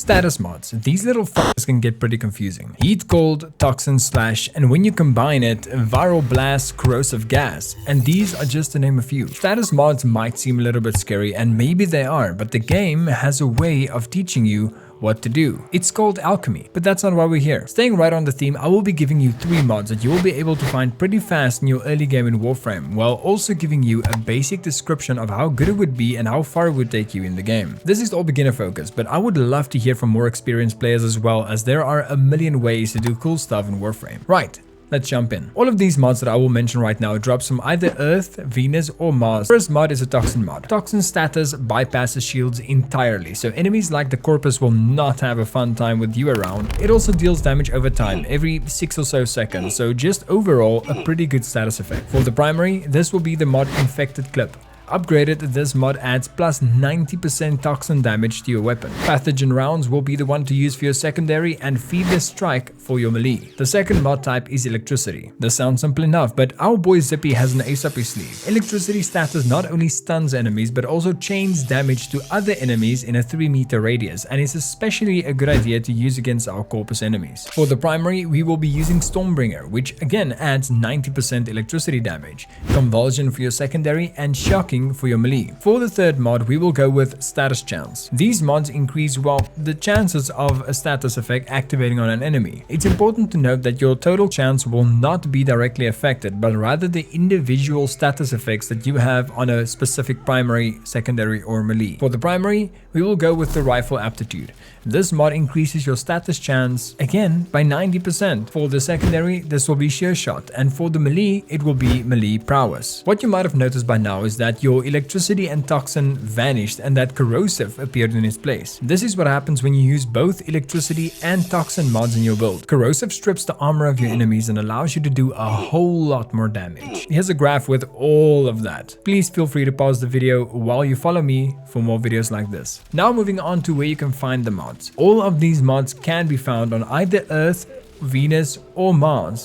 Status mods. These little fuckers can get pretty confusing. Heat Cold, Toxin Slash, and when you combine it, Viral Blast, Corrosive Gas. And these are just to name a few. Status mods might seem a little bit scary, and maybe they are, but the game has a way of teaching you what to do. It's called alchemy, but that's not why we're here. Staying right on the theme, I will be giving you 3 mods that you will be able to find pretty fast in your early game in Warframe, while also giving you a basic description of how good it would be and how far it would take you in the game. This is all beginner focused, but I would love to hear from more experienced players as well, as there are a million ways to do cool stuff in Warframe. Right. Let's jump in. All of these mods that I will mention right now drops from either Earth, Venus, or Mars. First mod is a Toxin mod. Toxin status bypasses shields entirely, so enemies like the Corpus will not have a fun time with you around. It also deals damage over time, every 6 or so seconds, so just overall a pretty good status effect. For the primary, this will be the mod Infected Clip. Upgraded, this mod adds plus 90% toxin damage to your weapon. Pathogen rounds will be the one to use for your secondary, and Feedless Strike for your melee. The second mod type is electricity. This sounds simple enough, but our boy Zippy has an ace up his sleeve. Electricity status not only stuns enemies, but also chains damage to other enemies in a 3-meter radius, and is especially a good idea to use against our Corpus enemies. For the primary, we will be using Stormbringer, which again adds 90% electricity damage, Convulsion for your secondary, and Shocking for your melee. For the third mod, we will go with Status Chance. These mods increase, well, the chances of a status effect activating on an enemy. It's important to note that your total chance will not be directly affected, but rather the individual status effects that you have on a specific primary, secondary, or melee. For the primary, we will go with the Rifle Aptitude. This mod increases your status chance, again, by 90%. For the secondary, this will be Sheer Shot, and for the melee, it will be Melee Prowess. What you might have noticed by now is that your electricity and toxin vanished and that corrosive appeared in its place. This is what happens when you use both electricity and toxin mods in your build. Corrosive strips the armor of your enemies and allows you to do a whole lot more damage. Here's a graph with all of that. Please feel free to pause the video while you follow me for more videos like this. Now moving on to where you can find the mods. All of these mods can be found on either Earth, Venus, or Mars.